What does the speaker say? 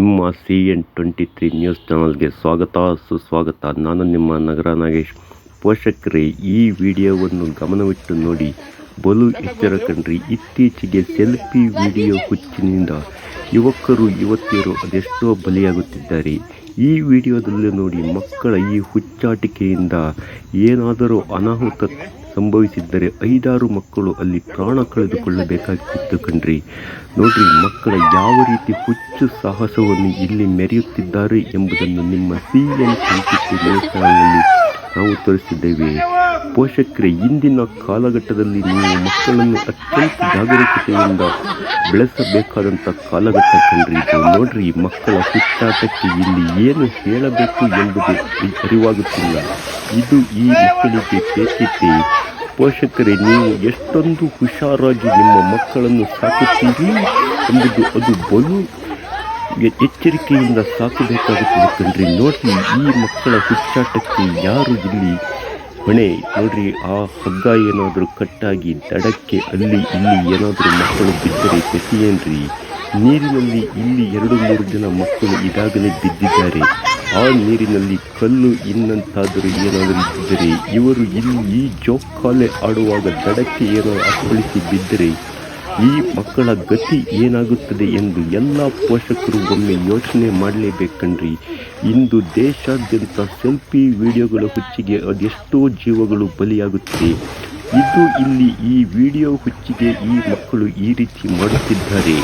ನಿಮ್ಮ CN23 news ಚಾನಲ್ಗೆ ಸ್ವಾಗತ ಸುಸ್ವಾಗತ. ನಾನು ನಿಮ್ಮ ನಗರ ನಾಗೇಶ್. ಪೋಷಕರೇ, ಈ ವಿಡಿಯೋವನ್ನು ಗಮನವಿಟ್ಟು ನೋಡಿ, ಬಲು ಎಚ್ಚರ ಕಣ್ರಿ. ಇತ್ತೀಚೆಗೆ ಸೆಲ್ಫಿ ವಿಡಿಯೋ ಹುಚ್ಚಿನಿಂದ ಯುವಕರು ಯುವತಿಯರು ಅದೆಷ್ಟೋ ಬಲಿಯಾಗುತ್ತಿದ್ದಾರೆ. ಈ ವಿಡಿಯೋದಲ್ಲಿ ನೋಡಿ, ಮಕ್ಕಳ ಈ ಹುಚ್ಚಾಟಿಕೆಯಿಂದ ಏನಾದರೂ ಅನಾಹುತ ಸಂಭವಿಸಿದ್ದರೆ 5-6 ಮಕ್ಕಳು ಅಲ್ಲಿ ಪ್ರಾಣ ಕಳೆದುಕೊಳ್ಳಬೇಕಾಗಿತ್ತು ಕಣ್ರಿ. ನೋಡ್ರಿ, ಮಕ್ಕಳ ಯಾವ ರೀತಿ ಹುಚ್ಚು ಸಾಹಸವನ್ನು ಇಲ್ಲಿ ಮೆರೆಯುತ್ತಿದ್ದಾರೆ ಎಂಬುದನ್ನು ನಿಮ್ಮ CN23 ನ್ಯೂಸ್ ಚಾನಲ್ನಲ್ಲಿ ನಾವು ತೋರಿಸಿದ್ದೇವೆ. ಪೋಷಕರೇ, ಇಂದಿನ ಕಾಲಘಟ್ಟದಲ್ಲಿ ನೀವು ಮಕ್ಕಳನ್ನು ಅತ್ಯಂತ ಜಾಗರೂಕತೆಯಿಂದ ಬೆಳೆಸಬೇಕಾದಂಥ ಕಾಲಘಟ್ಟ ಕಣ್ರಿ ಇದು. ನೋಡ್ರಿ, ಮಕ್ಕಳ ಹುಚ್ಚಾಟಕ್ಕೆ ಇಲ್ಲಿ ಏನು ಹೇಳಬೇಕು ಎಂಬುದು ಅರಿವಾಗುತ್ತಿಲ್ಲ. ಇದು ಈ ಮಕ್ಕಳಿಗೆ ಬೇಕಿತ್ತೆ. ಪೋಷಕರೇ, ನೀವು ಎಷ್ಟೊಂದು ಹುಷಾರಾಗಿ ನಿಮ್ಮ ಮಕ್ಕಳನ್ನು ಸಾಕುತ್ತೀರಿ ಎಂಬುದು ಅದು ಬಲು ಎಚ್ಚರಿಕೆಯಿಂದ ಸಾಕಬೇಕಾಗುತ್ತದೆ ಕಣ್ರಿ. ನೋಡ್ರಿ, ಈ ಮಕ್ಕಳ ಹುಚ್ಚಾಟಕ್ಕೆ ಯಾರು ಇಲ್ಲಿ ಹೊಣೆ? ನೋಡ್ರಿ, ಆ ಹಗ್ಗ ಏನಾದರೂ ಕಟ್ಟಾಗಿ ದಡಕ್ಕೆ ಅಲ್ಲಿ ಇಲ್ಲಿ ಏನಾದರೂ ಮಕ್ಕಳು ಬಿದ್ದರೆ ಗತಿಯೇನ್ರಿ? ನೀರಿನಲ್ಲಿ ಇಲ್ಲಿ 2-3 ಜನ ಮಕ್ಕಳು ಈಗಾಗಲೇ ಬಿದ್ದಿದ್ದಾರೆ. ಆ ನೀರಿನಲ್ಲಿ ಕಲ್ಲು ಇನ್ನಂತಾದರೂ ಏನಾದರೂ ಇದ್ದರೆ, ಇವರು ಇಲ್ಲಿ ಈ ಜೋಕಾಲೆ ಆಡುವಾಗ ದಡಕ್ಕೆ ಏನಾದರೂ ಅಪ್ಪಳಿಸಿ ಬಿದ್ದರೆ ಈ ಮಕ್ಕಳ ಗತಿ ಏನಾಗುತ್ತದೆ ಎಂದು ಎಲ್ಲ ಪೋಷಕರು ಒಮ್ಮೆ ಯೋಚನೆ ಮಾಡಲೇಬೇಕಣ್ರಿ. ಇಂದು ದೇಶಾದ್ಯಂತ ಸೆಲ್ಫಿ ವಿಡಿಯೋಗಳ ಹುಚ್ಚಿಗೆ ಅದೆಷ್ಟೋ ಜೀವಗಳು ಬಲಿಯಾಗುತ್ತಿದೆ. ಇದು ಇಲ್ಲಿ ಈ ವಿಡಿಯೋ ಹುಚ್ಚಿಗೆ ಈ ಮಕ್ಕಳು ಈ ರೀತಿ ಮಾಡುತ್ತಿದ್ದಾರೆ.